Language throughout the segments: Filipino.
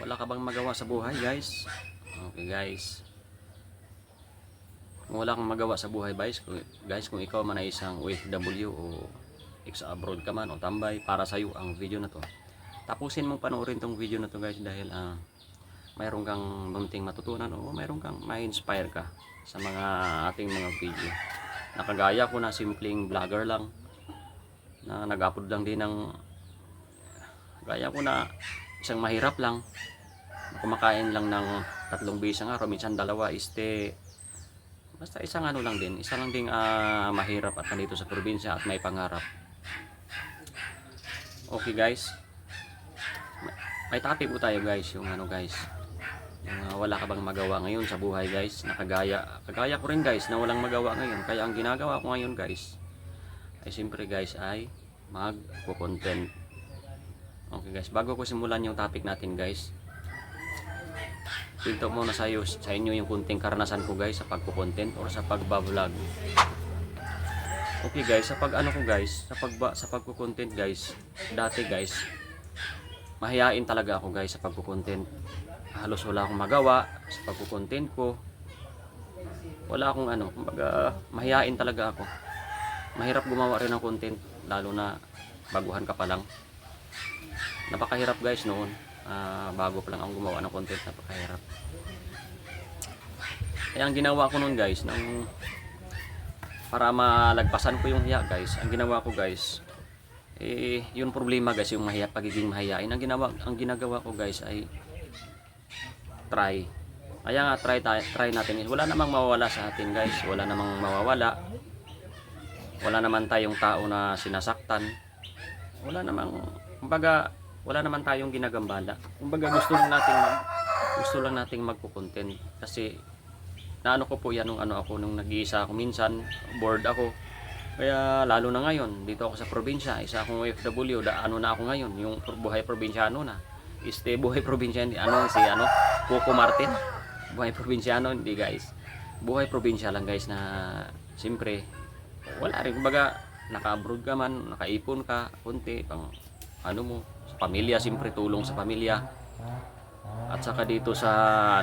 Wala ka bang magawa sa buhay, guys? Okay, guys. Kung wala kang magawa sa buhay, guys, kung ikaw man ay isang OFW o ex-abroad ka man o tambay, para sa iyo ang video na to. Tapusin mong panoorin tong video na to, guys, dahil mayroon kang munting matutunan o mayroon kang ma-inspire ka sa mga ating mga video. Nakagaya ko na simpleng vlogger lang na nag-upload lang din ng gaya ko na isang mahirap lang, kumakain lang ng 3 beses ang araw, minsan 2, basta isang ano lang din, isa lang ding mahirap at nandito sa probinsya at may pangarap. Okay, guys, may topic po tayo, guys, yung ano, guys, yung wala ka bang magawa ngayon sa buhay, guys, na kagaya ko rin, guys, na walang magawa ngayon. Kaya ang ginagawa ko ngayon, guys, ay siyempre, guys, ay magpo-content. Okay, guys, bago ko simulan yung topic natin, guys, kwento muna sa inyo yung kunting karanasan ko, guys, sa pagpo-content or sa pagba-vlog. Okay, guys, sa pag-ano ko, guys, sa pagpo-content, guys, dati, guys, mahihain talaga ako, guys, sa pagpo-content. Halos wala akong magawa sa pagpo-content ko. Wala akong ano, kumbaga mahihain talaga ako. Mahirap gumawa rin ng content, lalo na baguhan ka pa lang. Napakahirap, guys, noon. Bago pa lang ang gumawa ng content, napakahirap. Kaya ang ginawa ko noon, guys, para malagpasan ko yung hiya, guys, ang ginawa ko, guys, yung problema, guys, yung pagiging mahiyain, ang ginagawa ko, guys, ay try. Kaya nga try natin. Wala namang mawawala sa atin, guys. Wala namang mawawala. Wala naman tayong tao na sinasaktan. Wala namang, kumbaga, wala naman tayong ginagambala. Kumbaga gusto lang nating magko-content kasi naano ko po yan nung nung nag-iisa ako minsan, bored ako. Kaya lalo na ngayon, dito ako sa probinsya, isa akong OFW, ano na ako ngayon, yung buhay probinsyano na. Buhay probinsyano, Coco Martin. Buhay probinsyano, hindi, guys. Buhay probinsya lang, guys, na siyempre wala rin, kumbaga naka-abroad ka man, nakaipon ka konti pang ano mo sa pamilya, siyempre tulong sa pamilya. At saka dito sa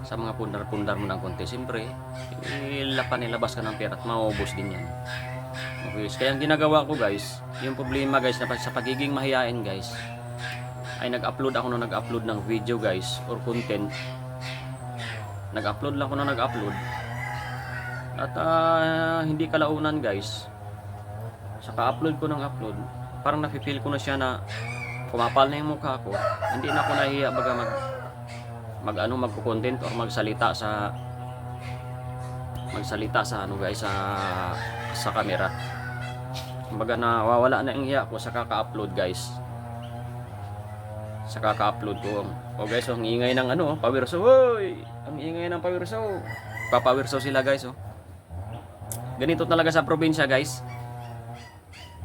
sa mga pundar-pundar mo ng konti, siyempre nilabas ka ng pera at maubos din yan. Okay, kaya ang ginagawa ko, guys, yung problema, guys, na sa pagiging mahiyain, guys, ay nag-upload ng video, guys, or content. Nag-upload lang ako at hindi kalaunan, guys, sa ka-upload ko ng upload, parang nafe-feel ko na siya na kumapal na yung mukha ko. Hindi na ako nahiya baga magko-content or magsalita sa guys, sa camera. Kumbaga nawawala na yung hiya ko sa kaka-upload, guys. Sa kaka-upload ko. Guys, ang ingay ng Powerso. Hoy! Ang ingay ng Powerso. Papowerso sila, guys, Ganito talaga sa probinsya, guys.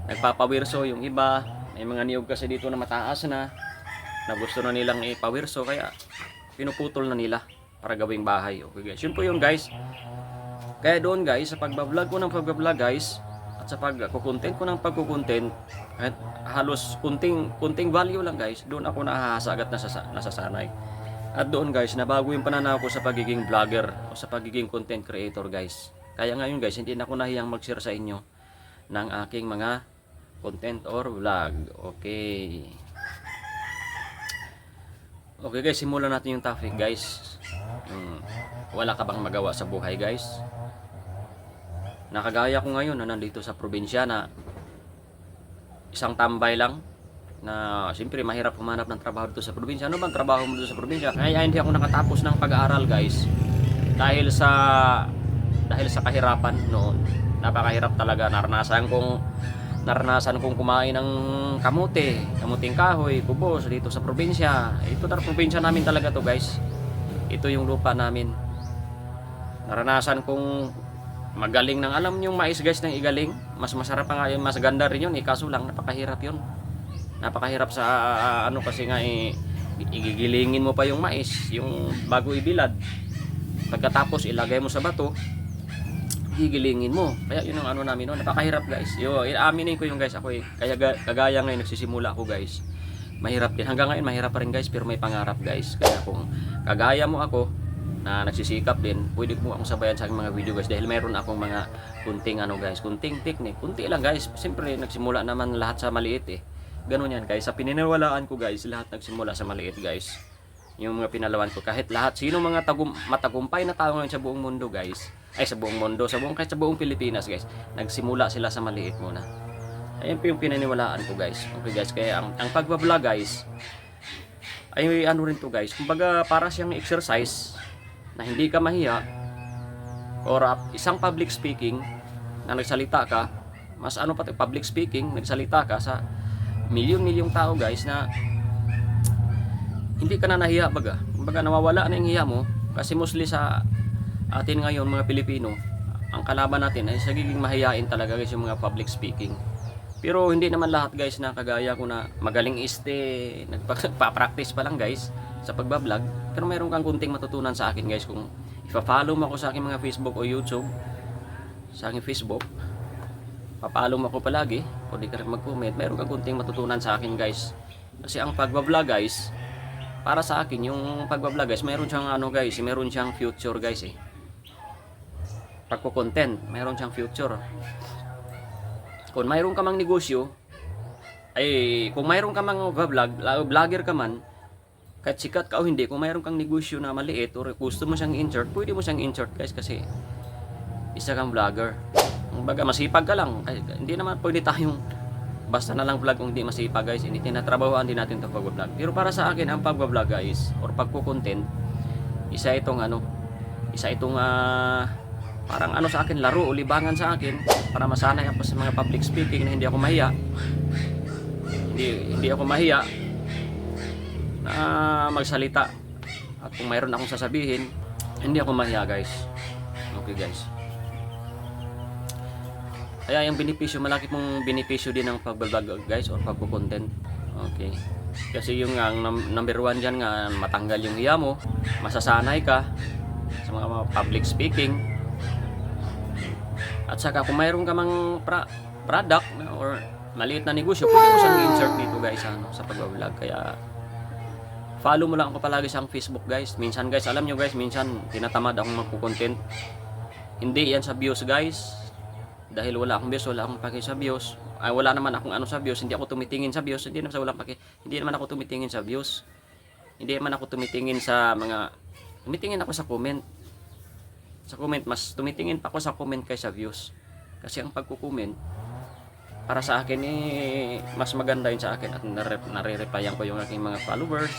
Nagpapawirso yung iba. May mga niyog kasi dito na mataas na gusto na nilang ipawirso, kaya pinuputol na nila para gawing bahay. Okay, guys, yun po yung, guys. Kaya doon, guys, sa pagbablog ko ng pagbablog, guys, at sa pagkukontent ko ng pagkukontent, at halos kunting value lang, guys, doon ako nahahasagat nasasanay. At doon, guys, nabago yung pananaw ko sa pagiging vlogger o sa pagiging content creator, guys. Kaya ngayon, guys, hindi na ako nahiyang mag-share sa inyo ng aking mga content or vlog. Okay. Okay, guys, simulan natin yung topic, guys. Wala ka bang magawa sa buhay, guys? Nakagaya ko ngayon na nandito sa probinsya na isang tambay lang na siyempre mahirap humanap ng trabaho dito sa probinsya. Ano bang trabaho mo dito sa probinsya? Kaya hindi ako nakatapos ng pag-aaral, guys. Dahil sa kahirapan noon. Napakahirap talaga. Naranasan kong kumain ng kamuting kahoy, kubos dito sa probinsya. Ito na probinsya namin talaga to, guys. Ito yung lupa namin. Naranasan kong magaling ng alam yung mais, guys, ng igaling. Mas masarap pa nga yun, mas ganda rin yun, kaso lang napakahirap yun. Napakahirap sa kasi nga igigilingin mo pa yung mais, yung bago ibilad. Pagkatapos ilagay mo sa bato, gigilingin mo. Kaya yun ang namin, napakahirap, guys. Aminin ko yung, guys, ako kaya kagaya ngayon nagsisimula ako, guys. mahirap din. Hanggang ngayon mahirap pa rin guys, pero may pangarap guys. Kaya kung kagaya mo ako na nagsisikap din, pwede mo akong sabayan sa aking mga video guys, dahil mayroon akong mga kunting ano guys, kunting technique, kunti lang guys. Siyempre nagsimula naman lahat sa maliit eh. Ganun yan guys, sa pininiwalaan ko guys, lahat nagsimula sa maliit guys. Yung mga pinalawan ko, kahit lahat, sino mga matagumpay na tao ngayon sa buong mundo guys, ay sa buong mundo, kahit sa buong Pilipinas guys, nagsimula sila sa maliit muna. Ayan po yung pinaniwalaan ko guys. Okay guys, kaya ang pagbablog guys, ay ano rin to guys, kumbaga para siyang exercise na hindi ka mahiya, or isang public speaking na nagsalita ka, mas ano pa to, public speaking, nagsalita ka sa milyon-milyong tao guys, na hindi ka na nahiya baga. Kumbaga nawawala na yung hiya mo, kasi mostly sa atin ngayon mga Pilipino, ang kalaban natin ay sagiging mahiyain talaga guys yung mga public speaking. Pero hindi naman lahat guys na kagaya ko na magaling nagpa-practice pa lang guys sa pagbablog. Pero mayroon kang kunting matutunan sa akin guys kung ipa-follow mo ako sa aking mga Facebook o YouTube. Sa aking Facebook, pa-follow mo ako palagi, pwede ka rin mag-comment. Mayroon kang kunting matutunan sa akin guys. Kasi ang pagbablog guys, para sa akin yung pagbablog guys, mayroon siyang ano guys, mayroon siyang future guys eh. Pagko-content, mayroon siyang future. Kung mayroon ka mang negosyo, ay kung mayroon ka mang vlogger ka man, kahit sikat ka o hindi, kung mayroon kang negosyo na maliit or gusto mo siyang insert, pwede mo siyang insert guys, kasi isa kang vlogger. Kumbaga masipag ka lang, hindi naman pwede tayong basta na lang vlog kung hindi masipag guys, hindi tinatrabahoan din natin itong pag-vlog. Pero para sa akin ang pag-vlog guys, or pagko-content, isa itong parang ano sa akin, laro o libangan sa akin, para masanay ako sa mga public speaking na hindi ako mahiya. Hindi ako mahiya na magsalita. At kung mayroon akong sasabihin, hindi ako mahiya guys. Okay guys. Kaya yung benepisyo, malaki mong benepisyo din ng pag-vlog guys, or pagko-content. Okay. Kasi yung number one dyan nga, matanggal yung hiya mo, masasanay ka sa mga public speaking. At saka kung mayroon ka mang product or maliit na negosyo, pwede mo siyang insert dito guys sa pag-vlog. Kaya follow mo lang ako palagi sa Facebook guys. Minsan guys, alam nyo guys, minsan tinatamad akong magpo-content. Hindi yan sa views guys, dahil wala akong views, wala akong pake sa views. Ay, wala naman akong ano sa views, hindi ako tumitingin sa views, hindi naman ako tumitingin sa views. Hindi naman ako tumitingin sa tumitingin ako sa comment. Sa comment, mas tumitingin pa ako sa comment kaysa views. Kasi ang pagko-comment, para sa akin mas maganda yun sa akin, at nare-replyan ko yung aking mga followers,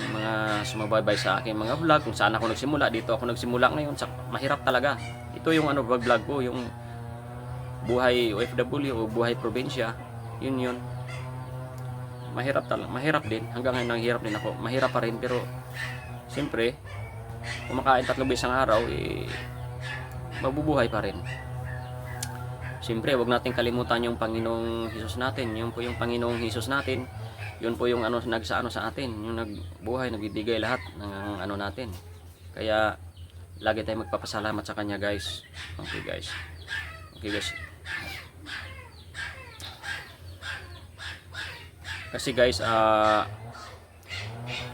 yung mga sumabaybay sa aking mga vlog, kung saan ako nagsimula. Dito ako nagsimula ngayon, mahirap talaga. Ito yung vlog ko, yung buhay OFW o buhay probinsya, yun. Mahirap talaga, mahirap din. Hanggang ngayon nanghirap din ako, mahirap pa rin, pero siyempre kumakain 3 beses ang araw, mabubuhay pa rin. Siyempre, wag natin kalimutan yung Panginoong Hesus natin. Yun po yung Panginoong Hesus natin. Yun po yung nagsaano sa atin, yung nagbuhay, nagbibigay lahat ng natin. Kaya lagi tayong magpapasalamat sa Kanya guys. Okay guys. Kasi guys,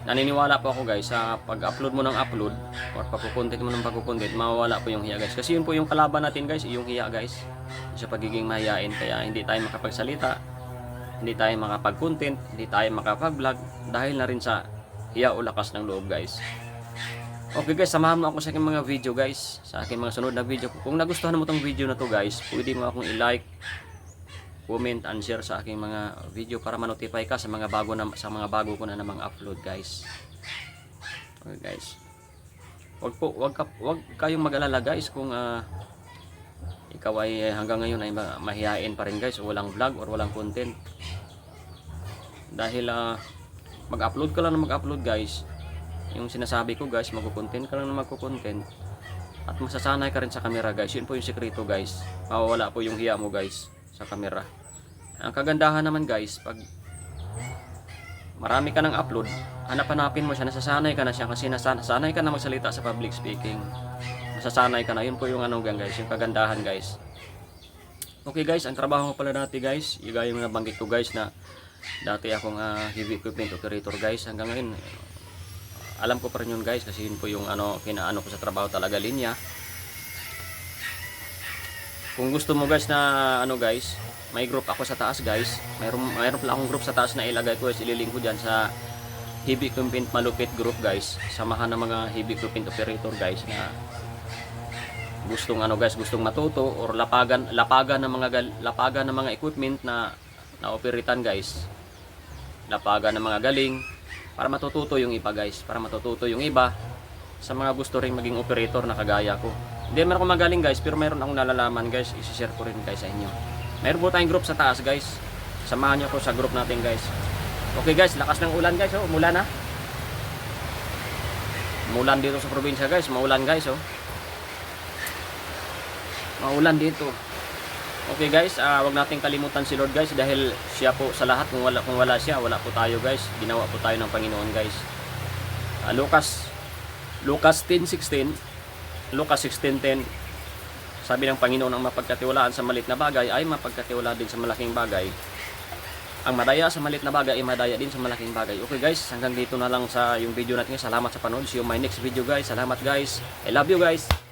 naniniwala po ako guys, sa pag-upload mo ng upload or pagko-content mo ng pagko-content, mawawala po yung hiya guys. Kasi yun po yung kalaban natin guys, yung hiya guys, sa pagiging mahiyain. Kaya hindi tayo makapagsalita, hindi tayo makapag-content, hindi tayo makapag-vlog, dahil na rin sa hiya o lakas ng loob guys. Okay guys, samahan mo ako sa aking mga video guys, sa aking mga sunod na video. Kung nagustuhan mo tong video na to guys, pwede mo akong i-like, comment and share sa aking mga video para ma-notify ka sa mga bago ko na namang upload guys. Okay guys. Wag kayong mag-alala guys kung ikaw ay hanggang ngayon ay mahihain pa rin guys, o walang vlog or walang content. Dahil mag-upload ka lang na mag-upload guys. Yung sinasabi ko guys, magko-content ka lang na magko-content. At masasanay ka rin sa camera guys. Yun po yung sekreto guys. Mawawala po yung hiya mo guys sa camera. Ang kagandahan naman guys, pag marami ka ng upload, hanap-hanapin mo siya, nasasanay ka na siya, kasi nasanay ka na magsalita sa public speaking. Nasasanay ka na, yun po yung guys, yung kagandahan guys. Okay guys, ang trabaho pala natin guys, yung nabanggit ko guys, na Dati akong heavy equipment operator guys. Hanggang ngayon, alam ko pa rin yun guys, kasi yun po yung kinaano ko sa trabaho talaga, linya. Kung gusto mo guys na guys, may group ako sa taas guys. Mayroon pala akong group sa taas na ilagay ko, ililink ko dyan sa heavy equipment malupit group guys. Samahan ng mga heavy equipment operator guys na gustong gustong matuto or lapagan ng mga equipment na operitan guys. Lapagan ng mga galing para matututo yung iba guys, para matututo yung iba sa mga gusto ring maging operator na kagaya ko. Hindi man ako magaling guys, pero mayroon akong nalalaman guys, i-share ko rin guys sa inyo. Mayroon po tayong group sa taas guys. Samahan niyo ako sa group natin guys. Okay guys, lakas ng ulan guys, oh, umulan na. Umulan dito sa probinsya guys, maulan guys, oh. Maulan dito. Okay guys, wag nating kalimutan si Lord guys, dahil siya po sa lahat. Kung wala siya, wala po tayo guys. Ginawa po tayo ng Panginoon guys. Lucas 10:16, Lucas 16:10, sabi ng Panginoon, ang mapagkatiwalaan sa maliit na bagay ay mapagkatiwalaan din sa malaking bagay. Ang madaya sa maliit na bagay ay madaya din sa malaking bagay. Okay guys, hanggang dito na lang sa yung video natin. Salamat sa panood. See you on my next video guys. Salamat guys. I love you guys.